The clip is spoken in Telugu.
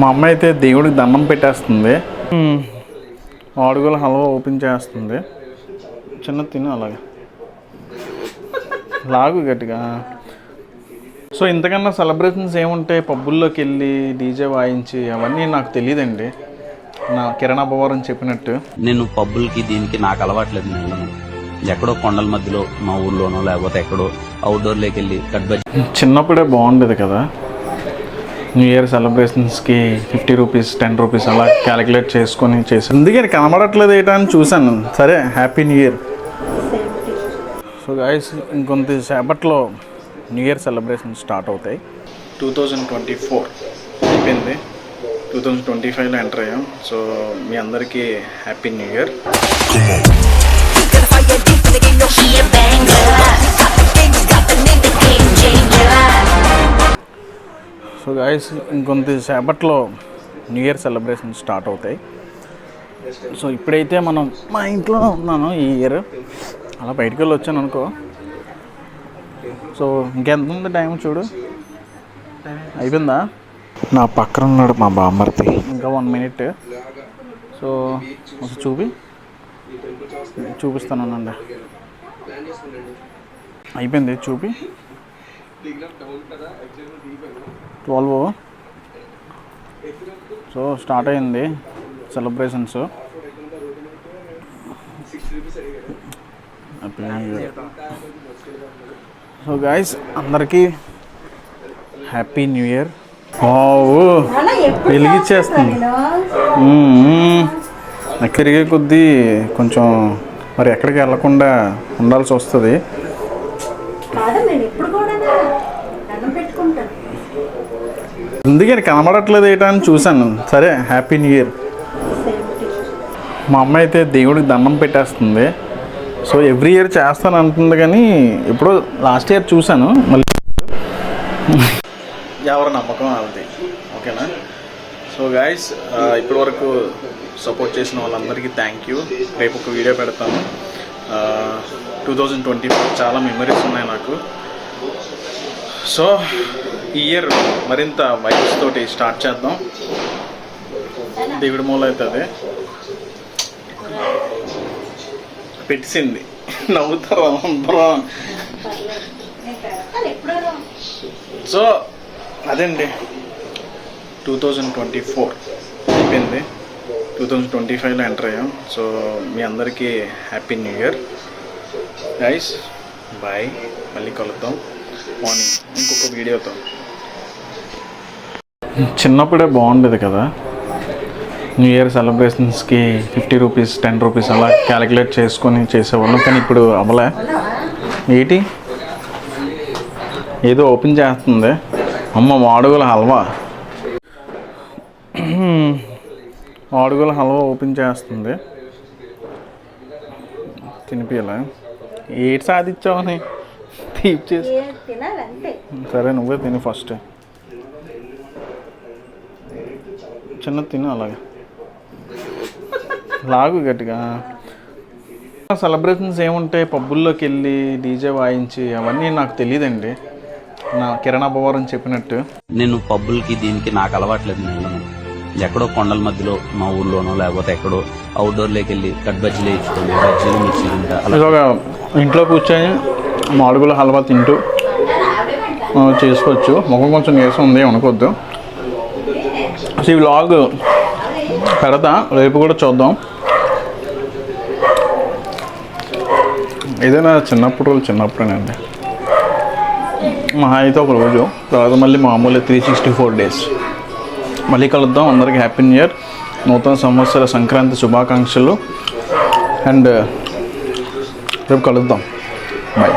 మా అమ్మ అయితే దేవుడికి దండం పెట్టేస్తుంది. ఆడుగుల హల్వా ఓపెన్ చేస్తుంది. చిన్న తిను అలాగే లాగు గట్టిగా. సో ఇంతకన్నా సెలబ్రేషన్స్ ఏముంటాయి, పబ్బుల్లోకి వెళ్ళి డీజే వాయించి అవన్నీ నాకు తెలియదండి. నా కిరణ్ అబ్బవరం చెప్పినట్టు నేను పబ్బులకి దీనికి నాకు అలవాట్లేదు. నేను ఎక్కడో కొండల మధ్యలో మా ఊర్లోనో లేకపోతే ఎక్కడో అవుట్డోర్లోకి వెళ్ళి చిన్నప్పుడే బాగుండేది కదా. న్యూ ఇయర్ సెలబ్రేషన్స్కి 50 రూపీస్ 10 రూపీస్ అలా క్యాలిక్యులేట్ చేసుకొని చేసాను. అందుకని కనబడట్లేదు ఏంటో అని చూశాను. సరే, happy new year. So guys, ఇంకొంత సేపట్లో న్యూ ఇయర్ సెలబ్రేషన్ స్టార్ట్ అవుతాయి. 2024 అయిపోయింది, 2025లో ఎంటర్ అయ్యాం. సో మీ అందరికీ happy new year. So guys, ఇంకొంత సేపట్లో న్యూ ఇయర్ సెలబ్రేషన్ స్టార్ట్ అవుతాయి. సో ఇప్పుడైతే మనం మా ఇంట్లో ఉన్నాను. ఈ ఇయర్ అలా బయటికి వెళ్ళి వచ్చాను అనుకో. సో ఇంకెంత ఉంది టైం చూడు, అయిపోయిందా? నా పక్కన ఉన్నాడు మా బామ్మర్తి. ఇంకా 1 మినిట్. సో ఒకసారి చూపిస్తానండి. అయిపోయింది, చూపి. 12. సో స్టార్ట్ అయింది సెలబ్రేషన్స్. సో గైస్, అందరికీ హ్యాపీ న్యూ ఇయర్. వెలిగిచ్చేస్తుంది. తిరిగే కొద్దీ కొంచెం మరి ఎక్కడికి వెళ్ళకుండా ఉండాల్సి వస్తుంది. అందుకని కనబడట్లేదు ఏంటో అని చూశాను. సరే, హ్యాపీ న్యూ ఇయర్. మా అమ్మ అయితే దేవుడికి దండం పెట్టేస్తుంది. సో ఎవ్రీ ఇయర్ చేస్తాను అంటుంది, కానీ ఎప్పుడో లాస్ట్ ఇయర్ చూశాను. మళ్ళీ ఎవరి నమ్మకం వాళ్ళది, ఓకేనా? సో గైస్, ఇప్పటి వరకు సపోర్ట్ చేసిన వాళ్ళందరికీ థ్యాంక్ యూ. రేపు ఒక వీడియో పెడతాను. 2024 చాలా మెమరీస్ ఉన్నాయి నాకు. సో ఈ ఇయర్ మరింత వైబ్స్ తోటి స్టార్ట్ చేద్దాం. దేవుడి మూల అవుతుంది పెట్టింది, నవ్వుతారు అందరూ. సో అదండి, 2024 అయిపోయింది, 2025లో ఎంటర్ అయ్యాం. సో మీ అందరికీ happy new year guys. Bye, మళ్ళీ కలుద్దాం మార్నింగ్ ఇంకొక వీడియోతో. చిన్నప్పుడే బాగుండేది కదా. న్యూ ఇయర్ సెలబ్రేషన్స్కి 50 రూపీస్ 10 రూపీస్ అలా క్యాలిక్యులేట్ చేసుకొని చేసేవాళ్ళం, కానీ ఇప్పుడు అవ్వలే. ఏంటి ఏదో ఓపెన్ చేస్తుంది అమ్మ. ఆడుగుల హల్వా ఓపెన్ చేస్తుంది. తినిపియాలా? ఏటి సాధించావని తీర్చేసి. సరే, నువ్వే తిని ఫస్ట్. చిన్న తిను అలాగే లాగు గట్టిగా. సెలబ్రేషన్స్ ఏముంటాయి, పబ్బుల్లోకి వెళ్ళి డీజే వాయించి అవన్నీ నాకు తెలియదండి. నా కిరణ్ అబ్బవరం చెప్పినట్టు నేను పబ్బులకి దీనికి నాకు అలవాట్లేదు. నేను ఎక్కడో కొండల మధ్యలో మా ఊర్లోనో లేకపోతే ఎక్కడో అవుట్డోర్లోకి వెళ్ళి బజ్జీలు వేయించుకోండి, బజ్జీలు మిర్చి తింటా. అలాగే ఇంట్లో కూర్చొని మాడుగుల హల్వా తింటూ చేసుకోవచ్చు. ముఖం కొంచెం నీరసం ఉంది అనుకోవద్దు. సో ఈ వ్లాగ్ పెడతా, రేపు కూడా చూద్దాం. ఏదైనా చిన్నప్పుడేనండి. మహా అయితే ఒక రోజు, తర్వాత మళ్ళీ మామూలు 364 days. మళ్ళీ కలుద్దాం. అందరికీ హ్యాపీ న్యూ ఇయర్, నూతన సంవత్సర సంక్రాంతి శుభాకాంక్షలు. అండ్ రేపు కలుద్దాం. బాయ్.